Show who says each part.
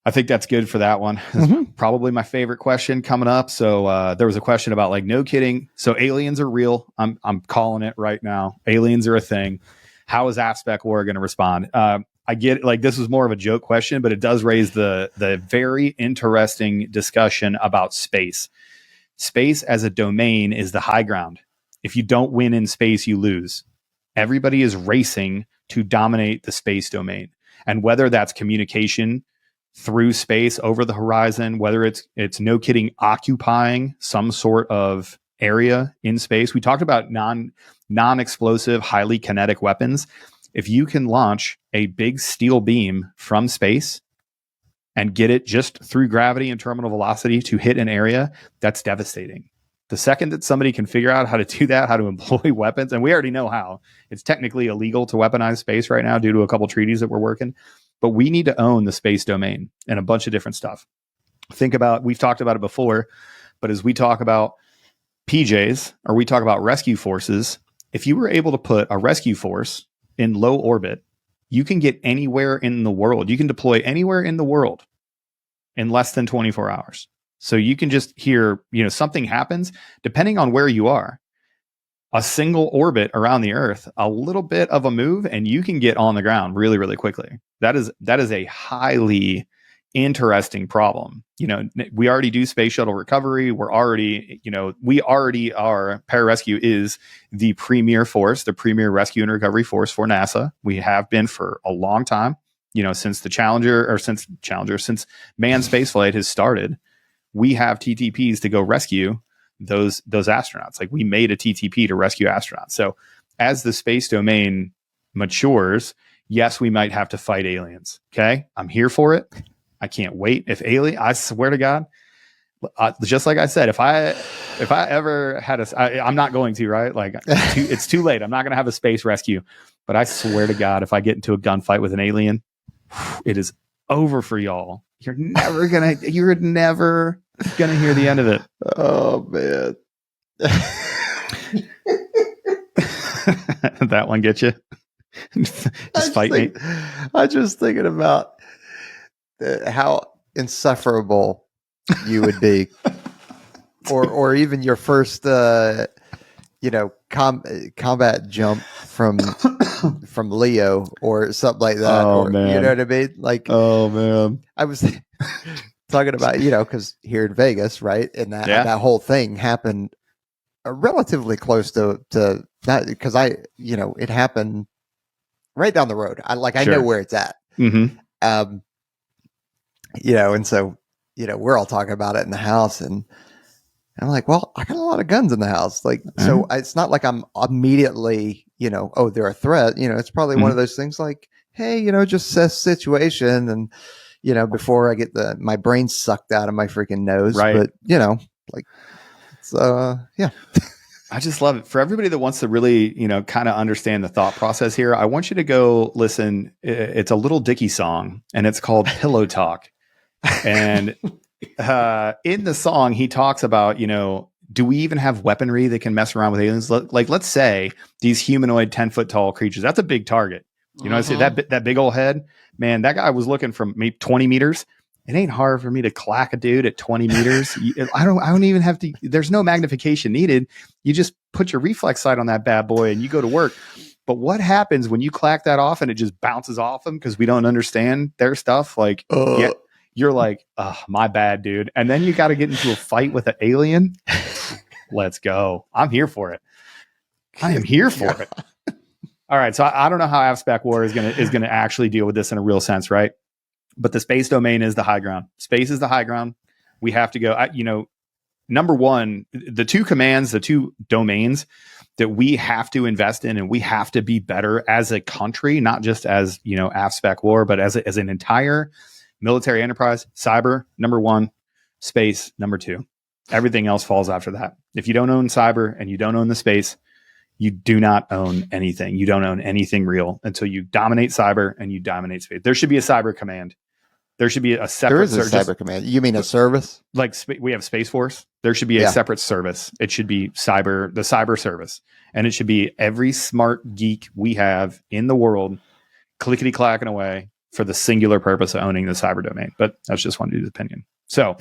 Speaker 1: I think that's good for that one. Probably my favorite question coming up. So there was a question about like, no kidding. So aliens are real. I'm calling it right now. Aliens are a thing. How is AFSW War going to respond? I get it, like this was more of a joke question, but it does raise the very interesting discussion about space. Space as a domain is the high ground. If you don't win in space, you lose. Everybody is racing to dominate the space domain. And whether that's communication through space over the horizon, whether it's no kidding occupying some sort of area in space. We talked about non-explosive, highly kinetic weapons. If you can launch a big steel beam from space and get it just through gravity and terminal velocity to hit an area, that's devastating. The second that somebody can figure out how to do that, how to employ weapons, and we already know how, it's technically illegal to weaponize space right now due to a couple treaties that we're working. But we need to own the space domain and a bunch of different stuff. Think about, we've talked about it before, but as we talk about PJs or we talk about rescue forces, if you were able to put a rescue force in low orbit, you can get anywhere in the world. You can deploy anywhere in the world in less than 24 hours. So you can just hear, something happens depending on where you are. A single orbit around the Earth, a little bit of a move, and you can get on the ground really, really quickly. That is a highly interesting problem. We already do space shuttle recovery. We already are. Pararescue is the premier force, the premier rescue and recovery force for NASA. We have been for a long time. Since the since manned spaceflight has started, we have TTPs to go rescue those astronauts. Like we made a TTP to rescue astronauts. So as the space domain matures, yes, we might have to fight aliens. Okay. I'm here for it. I can't wait. I swear to God, just like I said, if I ever had I'm not going to, right? Like it's too late. I'm not going to have a space rescue, but I swear to God, if I get into a gunfight with an alien, it is over for y'all. You're never gonna hear the end of it.
Speaker 2: Oh man.
Speaker 1: That one get you? Just fight me.
Speaker 2: I'm just thinking about how insufferable you would be, or even your first, combat jump from Leo or something like that.
Speaker 1: Oh man,
Speaker 2: you know what I mean? Like,
Speaker 1: oh man,
Speaker 2: I was talking about, because here in Vegas, right, and that whole thing happened relatively close to that, because it happened right down the road. I know where it's at.
Speaker 1: Mm-hmm.
Speaker 2: And so we're all talking about it in the house, and I'm like, well, I got a lot of guns in the house, like, so it's not like I'm immediately, oh, they're a threat. It's probably one of those things like, hey, just assess situation, and before I get my brain sucked out of my freaking nose,
Speaker 1: right?
Speaker 2: But like, so yeah.
Speaker 1: I just love it. For everybody that wants to really, kind of understand the thought process here, I want you to go listen. It's a Little Dicky song, and it's called Pillow Talk. And in the song, he talks about, do we even have weaponry that can mess around with aliens? Like, let's say these humanoid 10-foot tall creatures. That's a big target. I say that big old head, man, that guy was looking from maybe 20 meters. It ain't hard for me to clack a dude at 20 meters. I don't even have to, there's no magnification needed. You just put your reflex sight on that bad boy and you go to work. But what happens when you clack that off and it just bounces off them because we don't understand their stuff? Like, you're like, oh, my bad, dude. And then you got to get into a fight with an alien. Let's go. I'm here for it. I am here for it. All right. So I don't know how AFSW War is gonna actually deal with this in a real sense, right? But the space domain is the high ground. Space is the high ground. We have to go, number one, the two commands, the two domains that we have to invest in and we have to be better as a country, not just as, AFSW War, but as an entire military enterprise. Cyber, number one, space, number two. Everything else falls after that. If you don't own cyber and you don't own the space, you do not own anything. You don't own anything real until you dominate cyber and you dominate space. There should be a cyber command. There should be a separate.
Speaker 2: There is a cyber command. You mean a service?
Speaker 1: Like we have Space Force. There should be a separate service. It should be the cyber service, and it should be every smart geek we have in the world, clickety clacking away, for the singular purpose of owning the cyber domain. But that's just one dude's opinion. So